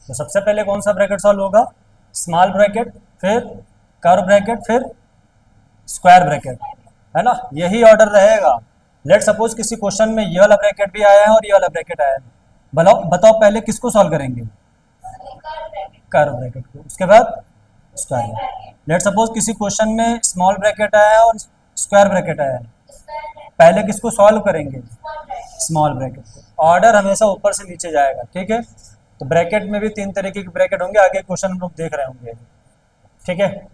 तो सबसे पहले कौन सा ब्रैकेट सॉल्व होगा, स्मॉल ब्रैकेट, फिर कर्व ब्रैकेट, फिर स्क्वायर ब्रैकेट, है ना, यही ऑर्डर रहेगा। लेट सपोज किसी क्वेश्चन में ये वाला ब्रैकेट भी आया है और ये वाला ब्रैकेट आया है, बताओ बताओ पहले किसको सॉल्व करेंगे, कर्व ब्रैकेट को, उसके बाद स्क्वायर। लेट सपोज किसी क्वेश्चन में स्मॉल ब्रैकेट आया है और स्क्वायर ब्रैकेट आया है, पहले किसको सॉल्व करेंगे, स्मॉल ब्रैकेट को। ऑर्डर हमेशा ऊपर से नीचे जाएगा, ठीक है। तो ब्रैकेट में भी 3 तरीके के ब्रैकेट होंगे, आगे क्वेश्चन हम लोग देख रहे होंगे, ठीक है।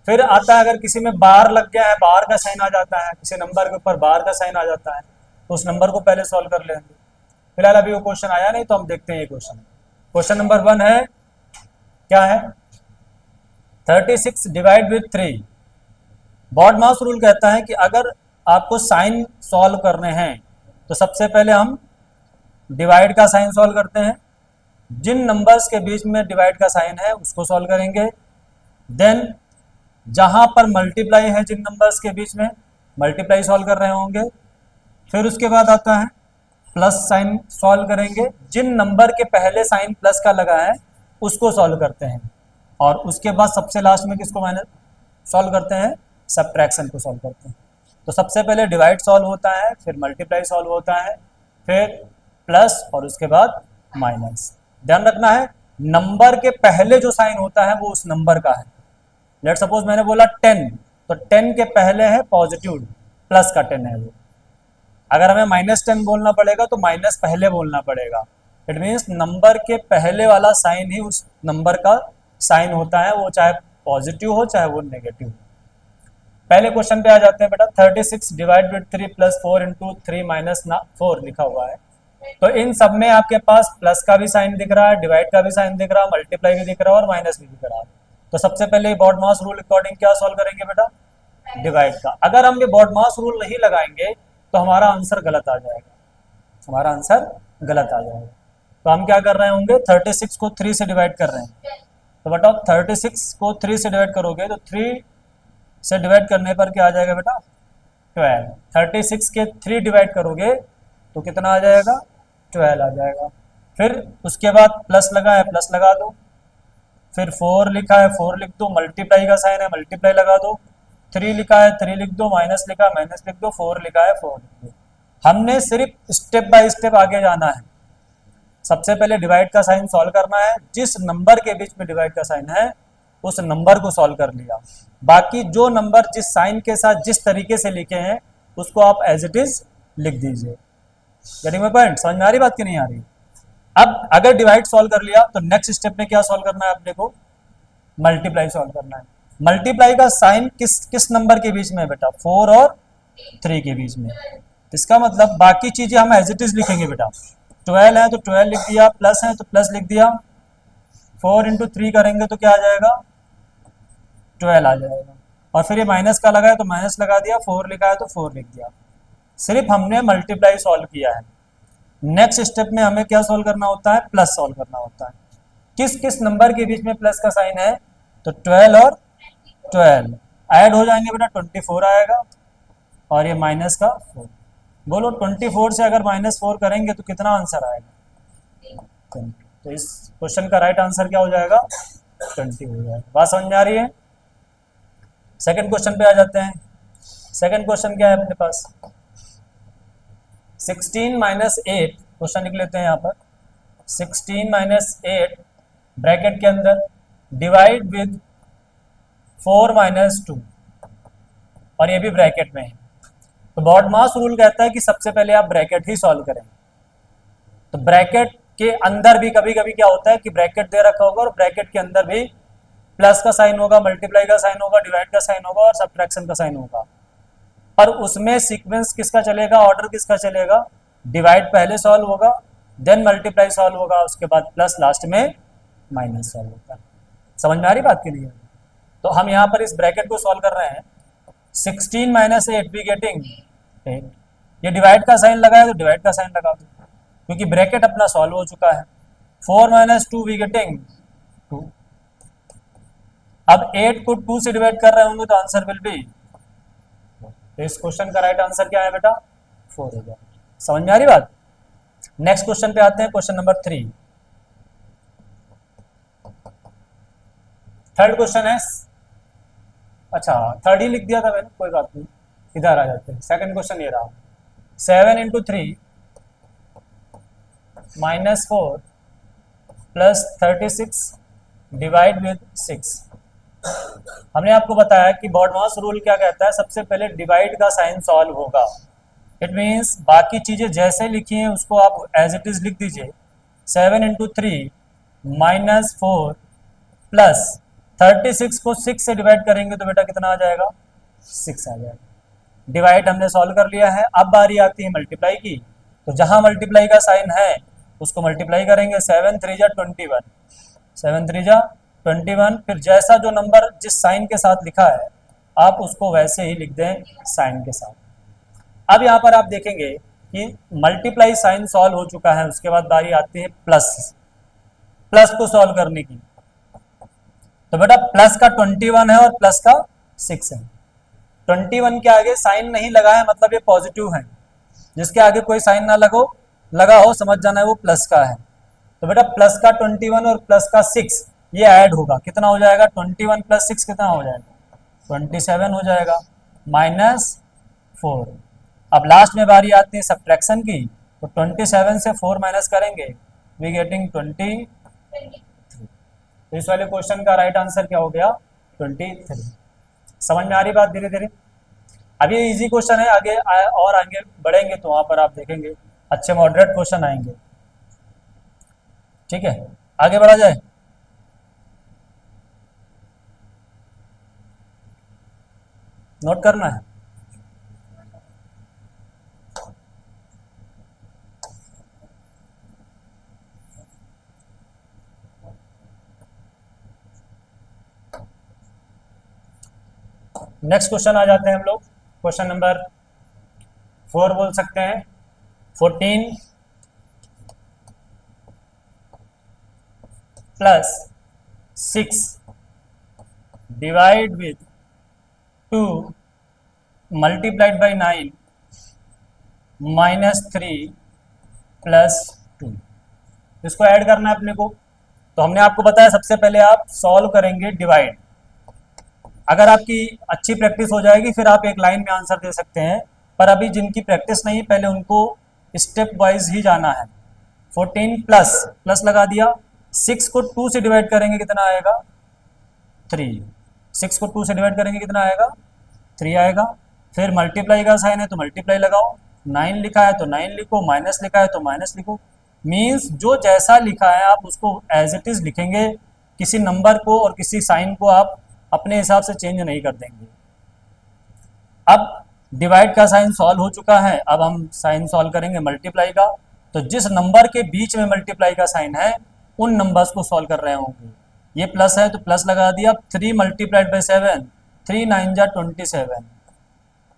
फिर आता है अगर किसी में बार लग गया है, बार का साइन आ जाता है, किसी नंबर के ऊपर बार का साइन आ जाता है, तो उस नंबर को पहले सॉल्व कर लेंगे। फिलहाल अभी वो क्वेश्चन आया नहीं, तो हम देखते हैं ये क्वेश्चन। क्वेश्चन नंबर 1 है, क्या है, 36 डिवाइड विथ 3। बॉडमास रूल कहता है कि अगर आपको साइन सॉल्व करने हैं तो सबसे पहले हम डिवाइड का साइन सॉल्व करते हैं, जिन नंबर्स के बीच में डिवाइड का साइन है उसको सॉल्व करेंगे। देन जहां पर मल्टीप्लाई है जिन नंबर्स के बीच में, मल्टीप्लाई सॉल्व कर रहे होंगे। फिर उसके बाद आता है प्लस साइन सॉल्व करेंगे, जिन नंबर के पहले साइन प्लस का लगा है उसको सॉल्व करते हैं। और उसके बाद सबसे लास्ट में किसको माइनस सॉल्व करते हैं, सब्ट्रैक्शन को सॉल्व करते हैं। तो सबसे पहले डिवाइड सॉल्व होता है, फिर मल्टीप्लाई सॉल्व होता है, फिर प्लस और उसके बाद माइनस। ध्यान रखना है नंबर के पहले जो साइन होता है वो उस नंबर का है। लेट सपोज मैंने बोला 10, तो 10 के पहले है पॉजिटिव, प्लस का 10 है वो। अगर हमें -10 बोलना पड़ेगा तो माइनस पहले बोलना पड़ेगा। इट मीन्स नंबर के पहले वाला साइन ही उस नंबर का साइन होता है, वो चाहे पॉजिटिव हो चाहे वो नेगेटिव हो। पहले क्वेश्चन पे आ जाते हैं बेटा, 36 divide with 3 plus 4 into 3 minus 4 लिखा हुआ है। तो इन सब में आपके पास प्लस का भी साइन दिख रहा है, डिवाइड का भी साइन दिख रहा है, मल्टीप्लाई भी दिख रहा है और माइनस भी दिख रहा है। तो सबसे पहले बॉडमास रूल अकॉर्डिंग क्या सॉल्व करेंगे बेटा, डिवाइड का। अगर हम ये बॉडमास रूल नहीं लगाएंगे तो हमारा आंसर गलत आ जाएगा, हमारा आंसर गलत आ जाएगा। तो हम क्या कर रहे होंगे, 36 को 3 से डिवाइड कर रहे हैं। तो बताओ 36 को 3 से डिवाइड करोगे तो 3 से डिवाइड करने पर क्या आ जाएगा बेटा, 12। 36 के 3 डिवाइड करोगे तो कितना आ जाएगा, 12 आ जाएगा। फिर उसके बाद प्लस लगा है, प्लस लगा दो। फिर 4 लिखा है, 4 लिख दो। मल्टीप्लाई का साइन है, मल्टीप्लाई लगा दो। 3 लिखा है, 3 लिख दो। माइनस लिखा है, माइनस लिख दो। 4 लिखा है, 4 लिख दो। हमने सिर्फ स्टेप बाय स्टेप आगे जाना है। सबसे पहले डिवाइड का साइन सॉल्व करना है, जिस नंबर के बीच में डिवाइड का साइन है उस नंबर को सॉल्व कर लिया। बाकी जो नंबर जिस साइन के साथ जिस तरीके से लिखे हैं उसको आप एज इट इज लिख दीजिए। गेटिंग माय पॉइंट, समझ में आ रही बात की नहीं आ रही। अब अगर डिवाइड सॉल्व कर लिया तो नेक्स्ट स्टेप में क्या सॉल्व करना है अपने को, मल्टीप्लाई सॉल्व करना है। मल्टीप्लाई का साइन किस नंबर के बीच में है बेटा, 4 और 3 के बीच में। इसका मतलब बाकी चीजें हम एज इट इज लिखेंगे बेटा। 12 है तो 12 लिख दिया, प्लस है तो प्लस लिख दिया। 4 इंटू 3 करेंगे तो क्या आ जाएगा, 12 आ जाएगा। और फिर ये माइनस का लगा है तो माइनस लगा दिया, 4 लिखा है तो 4 लिख दिया। सिर्फ हमने मल्टीप्लाई सॉल्व किया है। नेक्स्ट स्टेप में हमें क्या सॉल्व करना होता है, प्लस सॉल्व करना होता है। किस किस नंबर के बीच में प्लस का साइन है, तो 12 और 12 ऐड हो जाएंगे बेटा, 24 आएगा। और ये माइनस का 4। बोलो 24 से अगर -4 करेंगे तो कितना आंसर आएगा, 20। तो इस क्वेश्चन का राइट आंसर क्या हो जाएगा, 20 हो जाएगा। बात समझ में आ रही है। सेकंड क्वेश्चन पे आ जाते हैं। सेकंड क्वेश्चन क्या है अपने पास, 16 माइनस 8 क्वेश्चन लिख लेते हैं यहाँ पर। 16 माइनस 8 ब्रैकेट के अंदर डिवाइड विद 4 माइनस 2, और ये भी ब्रैकेट में है। तो बॉडमास रूल कहता है कि सबसे पहले आप ब्रैकेट ही सॉल्व करें। तो ब्रैकेट के अंदर भी कभी कभी क्या होता है कि ब्रैकेट दे रखा होगा और ब्रैकेट के अंदर भी प्लस का साइन होगा, मल्टीप्लाई का साइन होगा, डिवाइड का साइन होगा और सब्ट्रैक्शन का साइन होगा। पर उसमें सीक्वेंस किसका चलेगा, ऑर्डर किसका चलेगा, डिवाइड पहले सॉल्व होगा, देन मल्टीप्लाई सॉल्व होगा, उसके बाद प्लस, लास्ट में माइनस सॉल्व होगा। समझ में आ रही बात की नहीं है। तो हम यहाँ पर इस ब्रैकेट को सॉल्व कर रहे हैं। 16 माइनस 8 वी गेटिंग 8। ये डिवाइड का साइन लगा है तो डिवाइड का साइन लगा दो, क्योंकि ब्रैकेट अपना सॉल्व हो चुका है। 4 माइनस 2 वी गेटिंग 2। अब 8 को 2 से डिवाइड कर रहे होंगे तो आंसर विल बी, तो इस क्वेश्चन का राइट आंसर क्या है बेटा, 4 होगा। समझ में आ रही बात। नेक्स्ट क्वेश्चन पे आते हैं, क्वेश्चन नंबर 3। थर्ड क्वेश्चन है, अच्छा थर्ड ही लिख दिया था मैंने, कोई बात नहीं, इधर आ जाते हैं। सेकंड क्वेश्चन ये रहा, 7 × 3 -4 प्लस 36 डिवाइड विद 6। हमने आपको बताया कि बॉडमास रूल क्या कहता है, सबसे पहले डिवाइड का साइन सॉल्व होगा। इट मीन्स बाकी चीज़ें जैसे लिखी हैं उसको आप एज इट इज़ लिख दीजिए। 7 × 3 -4 प्लस 36 को 6 से डिवाइड करेंगे तो बेटा कितना आ जाएगा, 6 आ जाएगा। डिवाइड हमने सॉल्व कर लिया है। अब बारी आती है मल्टीप्लाई की, तो जहां मल्टीप्लाई का साइन है उसको मल्टीप्लाई करेंगे। 7 × 3 = 21, 7 × 3 = 21। फिर जैसा जो नंबर जिस साइन के साथ लिखा है आप उसको वैसे ही लिख दें साइन के साथ। अब यहाँ पर आप देखेंगे कि मल्टीप्लाई साइन सॉल्व हो चुका है, उसके बाद बारी आती है प्लस, प्लस को सॉल्व करने की। तो बेटा प्लस का 21 है और प्लस का 6 है। 21 के आगे साइन नहीं लगा है मतलब ये पॉजिटिव है, जिसके आगे कोई साइन ना लगा हो समझ जाना है वो प्लस का है। तो बेटा प्लस का 21 और प्लस का 6 ये ऐड होगा, कितना हो जाएगा, 21 + 6 कितना हो जाएगा, 27 हो जाएगा, -4। अब लास्ट में बारी आती है सब्ट्रैक्शन की, तो 27 से 4 माइनस करेंगे, वी गेटिंग 23। तो इस वाले क्वेश्चन का राइट आंसर क्या हो गया, 23। समझ में आ रही बात धीरे धीरे। अब ये इजी क्वेश्चन है, आगे और आगे बढ़ेंगे तो वहां पर आप देखेंगे अच्छे मॉडरेट क्वेश्चन आएंगे। ठीक है, आगे बढ़ा जाए। नोट करना है। नेक्स्ट क्वेश्चन आ जाते हैं हम लोग, क्वेश्चन नंबर 4 बोल सकते हैं। 14 + 6 डिवाइड विद 2 मल्टीप्लाइड बाई 9 -3 + 2। इसको ऐड करना है अपने को। तो हमने आपको बताया सबसे पहले आप सॉल्व करेंगे डिवाइड। अगर आपकी अच्छी प्रैक्टिस हो जाएगी फिर आप एक लाइन में आंसर दे सकते हैं, पर अभी जिनकी प्रैक्टिस नहीं पहले उनको स्टेप वाइज ही जाना है। 14 प्लस लगा दिया, 6 को 2 से डिवाइड करेंगे कितना आएगा, 3। 6 को 2 से डिवाइड करेंगे कितना आएगा, 3 आएगा। फिर मल्टीप्लाई का साइन है तो मल्टीप्लाई लगाओ, 9 लिखा है तो 9 लिखो, माइनस लिखा है तो माइनस लिखो। मीन्स जो जैसा लिखा है आप उसको एज इट इज लिखेंगे, किसी नंबर को और किसी साइन को आप अपने हिसाब से चेंज नहीं कर देंगे। अब डिवाइड का साइन सॉल्व हो चुका है, अब हम साइन सॉल्व करेंगे मल्टीप्लाई का। तो जिस नंबर के बीच में मल्टीप्लाई का साइन है उन नंबर्स को सॉल्व कर रहे होंगे। ये प्लस है तो प्लस लगा दिया, 3 × 7, 3 × 9 = 27।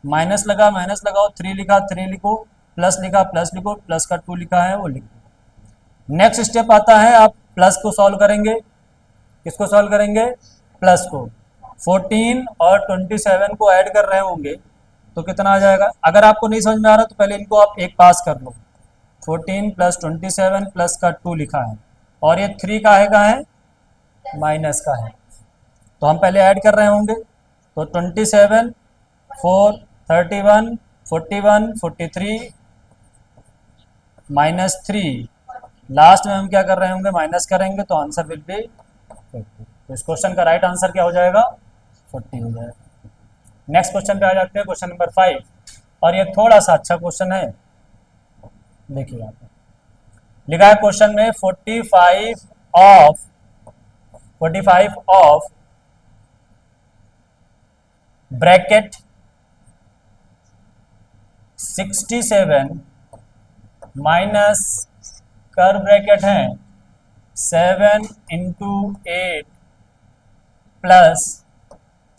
माइनस लगा, माइनस लगाओ, 3 लिखा 3 लिखो, प्लस लिखा प्लस लिखो, प्लस का 2 लिखा है वो लिखो। नेक्स्ट स्टेप आता है, आप प्लस को सॉल्व करेंगे। किसको सॉल्व करेंगे, प्लस को। 14 और 27 को ऐड कर रहे होंगे तो कितना आ जाएगा। अगर आपको नहीं समझ में आ रहा तो पहले इनको आप एक पास कर लो। 14 + 27 प्लस का 2 लिखा है और ये 3 का है माइनस का है, तो हम पहले ऐड कर रहे होंगे। तो 27 4 31 41 43 -3, लास्ट में हम क्या कर रहे होंगे, माइनस करेंगे तो आंसर विल बी 40। तो इस क्वेश्चन का राइट आंसर क्या हो जाएगा, 40 हो जाएगा। नेक्स्ट क्वेश्चन पे आ जाते हैं, क्वेश्चन नंबर 5। और ये थोड़ा सा अच्छा क्वेश्चन है, देखिए यहाँ पे लिखा है क्वेश्चन में 45 ऑफ ब्रैकेट 67 माइनस कर ब्रैकेट है 7 × 8 प्लस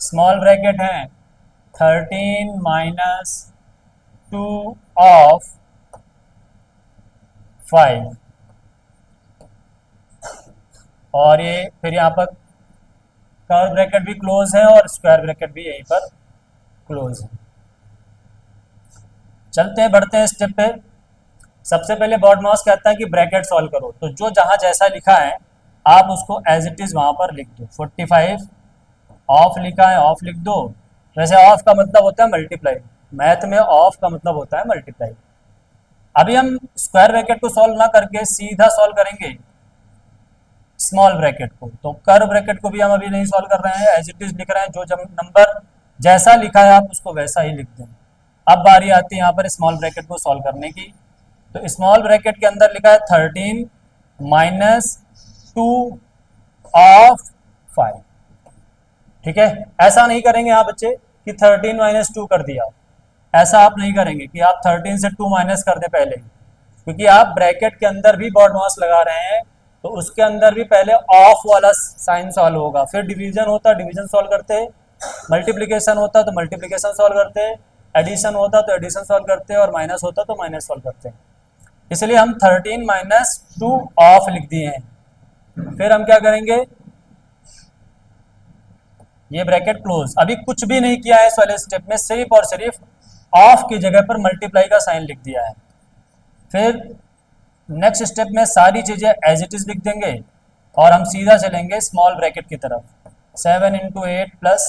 स्मॉल ब्रैकेट है 13 - 2 ऑफ 5। और ये फिर यहाँ पर कर्व ब्रैकेट भी क्लोज है और स्क्वायर ब्रैकेट भी यहीं पर क्लोज है। चलते हैं, बढ़ते हैं स्टेप पे। सबसे पहले बॉडमास कहता है कि ब्रैकेट सॉल्व करो, तो जो जहां जैसा लिखा है आप उसको एज इट इज़ वहाँ पर लिख दो। 45 ऑफ लिखा है, ऑफ लिख दो। वैसे ऑफ का मतलब होता है मल्टीप्लाई, मैथ में ऑफ का मतलब होता है मल्टीप्लाई। अभी हम स्क्वायर ब्रैकेट को सॉल्व ना करके सीधा सॉल्व करेंगे स्मॉल ब्रैकेट को। तो कर्व ब्रैकेट को भी हम अभी नहीं सॉल्व कर रहे हैं, एज इट इज लिख रहे हैं। जो नंबर जैसा लिखा है आप उसको वैसा ही लिख दें। अब बारी आती है यहाँ पर स्मॉल ब्रैकेट को सॉल्व करने की। तो स्मॉल ब्रैकेट के अंदर लिखा है 13 माइनस 2 ऑफ 5। ठीक है, ऐसा नहीं करेंगे आप बच्चे कि 13 माइनस 2 कर दिया, ऐसा आप नहीं करेंगे कि आप 13 से 2 माइनस कर दें पहले, क्योंकि आप ब्रैकेट के अंदर भी बॉड मास लगा रहे हैं, तो उसके अंदर भी पहले ऑफ वाला साइन सॉल्व होगा, फिर डिवीजन होता डिवीजन सॉल्व करते, मल्टीप्लिकेशन होता तो मल्टीप्लिकेशन सॉल्व करते, एडिशन होता तो एडिशन सॉल्व करते, और माइनस होता तो माइनस सॉल्व करते। इसलिए हम 13 माइनस 2 ऑफ लिख दिए हैं। फिर हम क्या करेंगे, ये ब्रैकेट क्लोज। अभी कुछ भी नहीं किया है इस वाले स्टेप में, सिर्फ और सिर्फ ऑफ की जगह पर मल्टीप्लाई का साइन लिख दिया है। फिर नेक्स्ट स्टेप में सारी चीजें एज इट इज लिख देंगे और हम सीधा चलेंगे स्मॉल ब्रैकेट की तरफ। 7 into 8 plus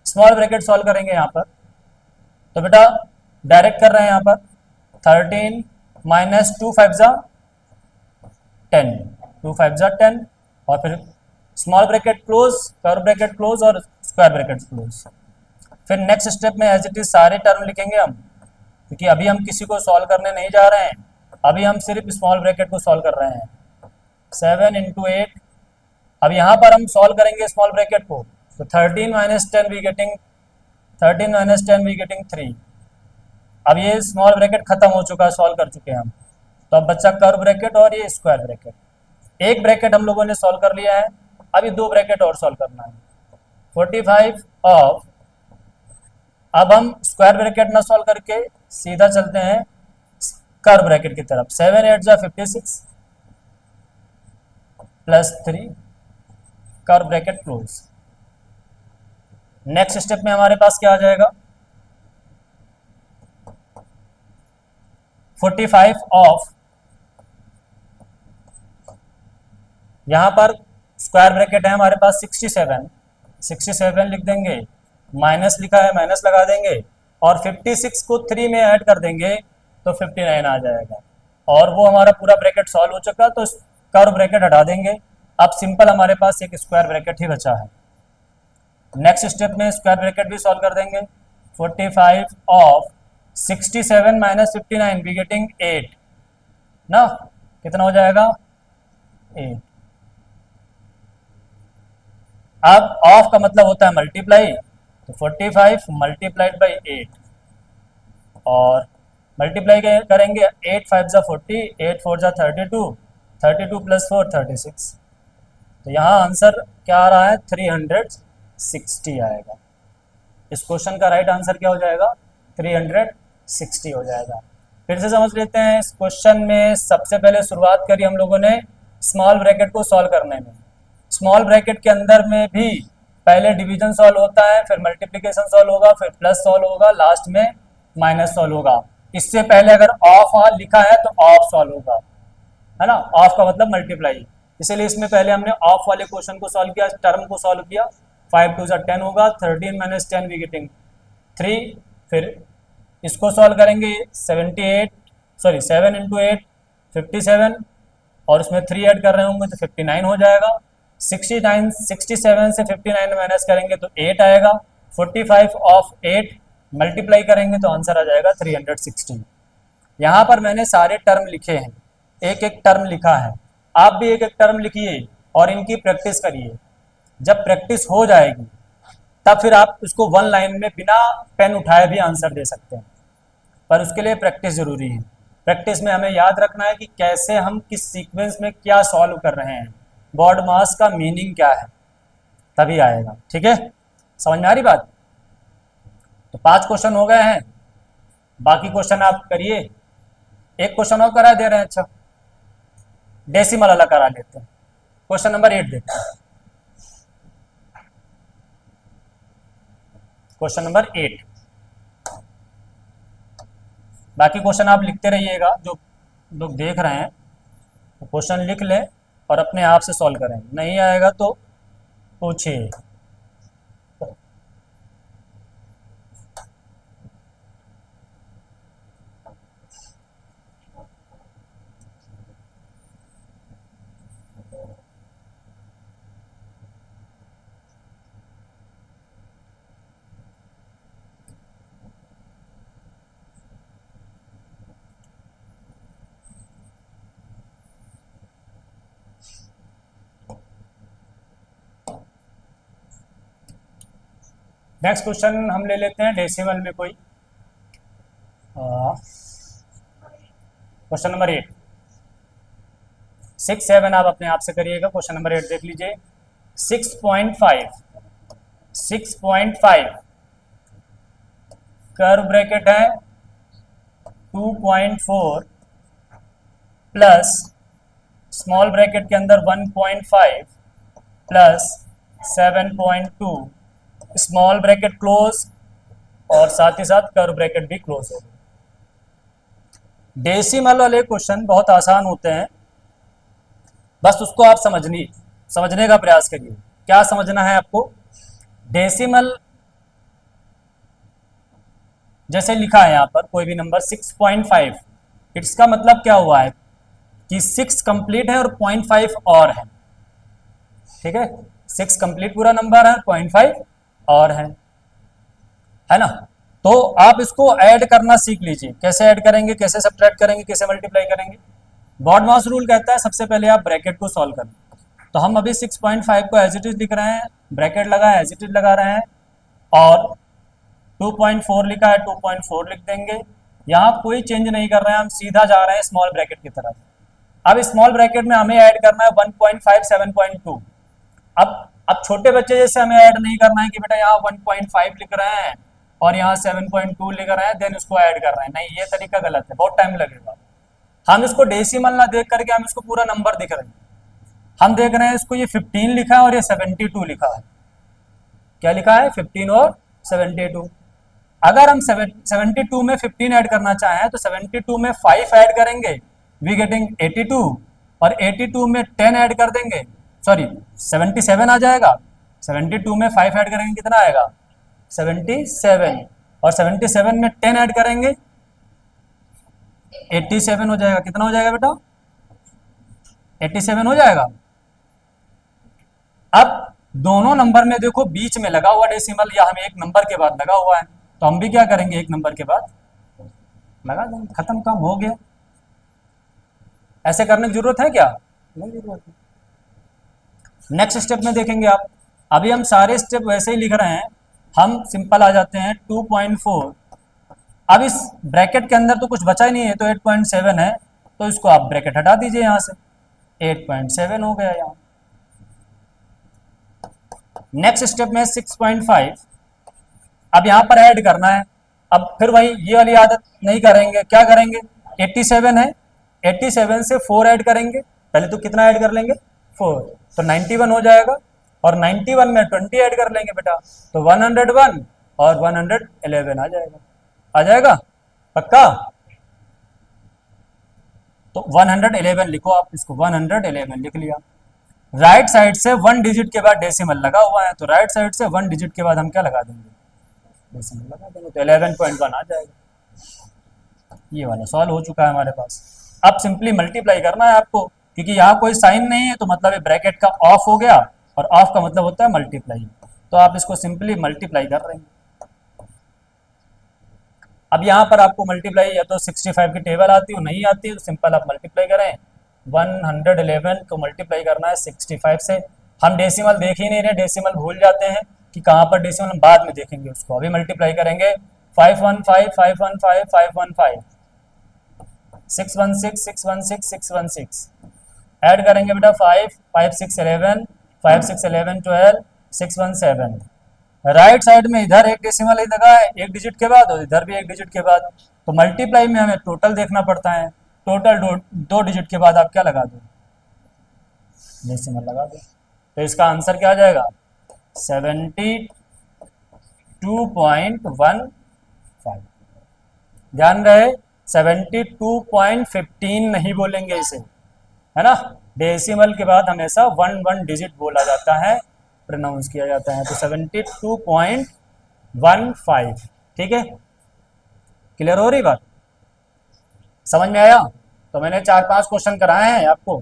small bracket solve करेंगे यहाँ पर। तो बेटा डायरेक्ट कर रहे हैं यहाँ पर 13 माइनस 2 5 जा 10, 2 5 जा 10, और फिर small bracket close, curve bracket close और स्क्वायर ब्रैकेट क्लोज। फिर नेक्स्ट स्टेप में एज इट इज सारे टर्म लिखेंगे हम, क्योंकि अभी हम किसी को सॉल्व करने नहीं जा रहे हैं, अभी हम सिर्फ स्मॉल ब्रैकेट को सॉल्व कर रहे हैं। 7 इंटू 8, अब यहाँ पर हम सॉल्व करेंगे स्मॉल ब्रैकेट को, तो 13 minus 10 we getting 13 minus 10 we getting 3। अब ये स्मॉल ब्रैकेट खत्म हो चुका है, सॉल्व कर चुके हैं हम। तो अब बच्चा कर्व ब्रैकेट और ये स्क्वायर ब्रैकेट। एक ब्रैकेट हम लोगों ने सॉल्व कर लिया है, अभी 2 ब्रैकेट और सॉल्व करना है। 45 ऑफ, अब हम स्क्वायर ब्रैकेट ना सॉल्व करके सीधा चलते हैं कर्व ब्रैकेट की तरफ। 7 8 जा 56 plus 3, curve bracket close. Next step में हमारे पास क्या आ जाएगा, 45 ऑफ, यहां पर स्क्वायर ब्रैकेट है हमारे पास 67 लिख देंगे, माइनस लिखा है माइनस लगा देंगे, और 56 को 3 में ऐड कर देंगे तो 59 आ जाएगा। और वो हमारा पूरा ब्रैकेट सॉल्व हो चुका, तो कर्व ब्रैकेट हटा देंगे। अब सिंपल हमारे पास एक स्क्वायर ब्रैकेट ही बचा है। नेक्स्ट स्टेप में स्क्वायर ब्रैकेट भी सॉल्व कर देंगे। 45 ऑफ 67 माइनस 59 वी गेटिंग 8 ना, कितना हो जाएगा 8। अब ऑफ का मतलब होता है मल्टीप्लाई, तो 45 मल्टीप्लाइड बाई 8, और मल्टीप्लाई करेंगे 8 5 जा 40, 8 4 जा 32, 32 प्लस 4 36। तो यहाँ आंसर क्या आ रहा है 360 आएगा। इस क्वेश्चन का राइट आंसर क्या हो जाएगा 360 हो जाएगा। फिर से समझ लेते हैं, इस क्वेश्चन में सबसे पहले शुरुआत करी हम लोगों ने स्मॉल ब्रैकेट को सॉल्व करने में। स्मॉल ब्रैकेट के अंदर में भी पहले डिवीजन सॉल्व होता है, फिर मल्टीप्लिकेशन सॉल्व होगा, फिर प्लस सॉल्व होगा, लास्ट में माइनस सॉल्व होगा। इससे पहले अगर ऑफ लिखा है तो ऑफ सॉल्व होगा, है ना, ऑफ का मतलब मल्टीप्लाई। इसलिए इसमें पहले हमने ऑफ वाले क्वेश्चन को सॉल्व किया, टर्म को सॉल्व किया। 5 2 जा 10 होगा, 13 माइनस 10 वी गेटिंग 3। फिर इसको सॉल्व करेंगे 7 इंटू 8 57, और उसमें 3 ऐड कर रहे होंगे तो 59 हो जाएगा। 67 से 59 माइनस करेंगे तो 8 आएगा। 45 ऑफ 8 मल्टीप्लाई करेंगे तो आंसर आ जाएगा 360। यहाँ पर मैंने सारे टर्म लिखे हैं, एक एक टर्म लिखा है, आप भी एक एक टर्म लिखिए और इनकी प्रैक्टिस करिए। जब प्रैक्टिस हो जाएगी तब फिर आप उसको वन लाइन में बिना पेन उठाए भी आंसर दे सकते हैं, पर उसके लिए प्रैक्टिस जरूरी है। प्रैक्टिस में हमें याद रखना है कि कैसे हम किस सीक्वेंस में क्या सॉल्व कर रहे हैं, बॉड मास का मीनिंग क्या है, तभी आएगा। ठीक है, समझ में आ रही बात। तो 5 क्वेश्चन हो गए हैं, बाकी क्वेश्चन आप करिए। एक क्वेश्चन और करा दे रहे हैं, अच्छा डेसिमल वाला करा लेते हैं। क्वेश्चन नंबर 8 देखते हैं। क्वेश्चन नंबर 8, बाकी क्वेश्चन आप लिखते रहिएगा, जो लोग देख रहे हैं तो क्वेश्चन लिख लें और अपने आप से सॉल्व करेंगे, नहीं आएगा तो पूछिए। नेक्स्ट क्वेश्चन हम ले लेते हैं डेसिमल में कोई। क्वेश्चन नंबर 8, 6, 7 आप अपने आप से करिएगा। क्वेश्चन नंबर 8 देख लीजिए। 6.5 कर्व ब्रैकेट है 2.4 प्लस स्मॉल ब्रैकेट के अंदर 1.5 प्लस 7.2 स्मॉल ब्रैकेट क्लोज और साथ ही साथ कर्व ब्रैकेट भी क्लोज हो। डेसिमल वाले क्वेश्चन बहुत आसान होते हैं, बस उसको आप समझने का प्रयास करिए। क्या समझना है आपको? डेसिमल जैसे लिखा है यहाँ पर कोई भी नंबर 6.5, इसका मतलब क्या हुआ है कि 6 कंप्लीट है और 0.5 और है। ठीक है, 6 कंप्लीट पूरा नंबर है, 0.5 और है ना। तो आप इसको ऐड करना सीख लीजिए, कैसे ऐड करेंगे, कैसे सब्ट्रैक्ट करेंगे, कैसे मल्टीप्लाई करेंगे। बॉडमास रूल कहता है सबसे पहले आप ब्रैकेट को सॉल्व करें। तो हम अभी 6.5 को एज इट इज लिख रहे हैं, ब्रैकेट लगा है एज इट इज लगा रहे हैं, और 2.4 लिखा है 2.4 लिख देंगे। यहाँ कोई चेंज नहीं कर रहे हैं, हम सीधा जा रहे हैं स्मॉल ब्रैकेट की तरफ। अब स्मॉल ब्रैकेट में हमें ऐड करना है 1.5 7.2। अब छोटे बच्चे जैसे हमें ऐड नहीं करना है कि बेटा यहाँ 1.5 लिख रहे हैं और यहाँ 7.2 लिख रहे हैं देन उसको ऐड कर रहे हैं, नहीं, ये तरीका गलत है, बहुत टाइम लगेगा। हम इसको डेसिमल ना देख करके हम इसको पूरा नंबर दिख रहे हैं, हम देख रहे हैं इसको ये 15 लिखा है और ये 72 लिखा है। क्या लिखा है? 15 और 72। अगर हम 72 में 15 ऐड करना चाहें तो 72 में 5 ऐड करेंगे, वी गेटिंग 82, और 82 में 10 ऐड कर देंगे, सॉरी 77 आ जाएगा। 72 में 5 ऐड करेंगे कितना आएगा? 77, और 77 में 10 ऐड करेंगे 87 हो जाएगा। कितना हो जाएगा बेटा? 87 हो जाएगा। अब दोनों नंबर में देखो बीच में लगा हुआ डेसिमल, या हमें एक नंबर के बाद लगा हुआ है, तो हम भी क्या करेंगे, एक नंबर के बाद लगा देंगे, खत्म, काम हो गया। ऐसे करने की जरूरत है क्या? नहीं जरूरत है। नेक्स्ट स्टेप में देखेंगे आप, अभी हम सारे स्टेप वैसे ही लिख रहे हैं, हम सिंपल आ जाते हैं 2.4। अब इस ब्रैकेट के अंदर तो कुछ बचा ही नहीं है, तो 8.7 है, तो इसको आप ब्रैकेट हटा दीजिए यहाँ से, 8.7 हो गया यहाँ। नेक्स्ट स्टेप में 6.5, अब यहाँ पर ऐड करना है। अब फिर वही ये वाली आदत नहीं करेंगे, क्या करेंगे, 87 है, 87 से 4 ऐड करेंगे, पहले तो कितना ऐड कर लेंगे, 4, तो 91 हो जाएगा, और 91 में 20 ऐड कर लेंगे बेटा, तो 101 और 111 आ जाएगा। आ जाएगा पक्का? तो 111 लिखो आप इसको, 111 लिख लिया। राइट साइड से 1 डिजिट के बाद डेसिमल लगा हुआ है, तो राइट साइड से 1 डिजिट के बाद हम क्या लगा देंगे, डेसिमल लगा देंगे, तो 11.1 आ जाएगा। ये वाला सॉल्व हो चुका है हमारे पास। अब सिंपली मल्टीप्लाई करना है आपको, क्योंकि यहाँ कोई साइन नहीं है, तो मतलब ये ब्रैकेट का ऑफ हो गया, और ऑफ का मतलब होता है मल्टीप्लाई, तो आप इसको सिंपली मल्टीप्लाई कर रहे हैं। अब यहाँ पर आपको मल्टीप्लाई या तो 65 की टेबल आती हो, नहीं आती है, तो सिंपल आप मल्टीप्लाई करें। 111 को मल्टीप्लाई करना है 65 से। हम डेसिमल देख ही नहीं रहे, डेसिमल भूल जाते हैं कि कहाँ पर डेसिमल, हम बाद में देखेंगे उसको, अभी मल्टीप्लाई करेंगे। 515 515 515 616 616 616 ऐड करेंगे बेटा 5 5 6 11 5 6 11 12 617। राइट साइड में इधर एक डेसिमल लगा है एक डिजिट के बाद, और इधर भी एक डिजिट के बाद, तो मल्टीप्लाई में हमें टोटल देखना पड़ता है। टोटल दो डिजिट के बाद आप क्या लगा दो, डेसिमल लगा दो, तो इसका आंसर क्या आ जाएगा, 72.15। ध्यान रहे 72.15 नहीं बोलेंगे इसे, है ना, डेसिमल के बाद हमेशा 1 डिजिट बोला जाता है, प्रोनाउंस किया जाता है। तो 72.15, ठीक है। क्लियर हो रही बात, समझ में आया? तो मैंने 4-5 क्वेश्चन कराए हैं आपको,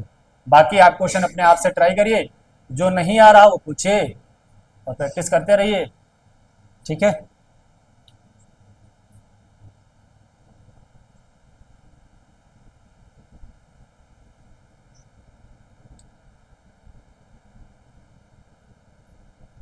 बाकी आप क्वेश्चन अपने आप से ट्राई करिए, जो नहीं आ रहा वो पूछिए और प्रैक्टिस करते रहिए, ठीक है।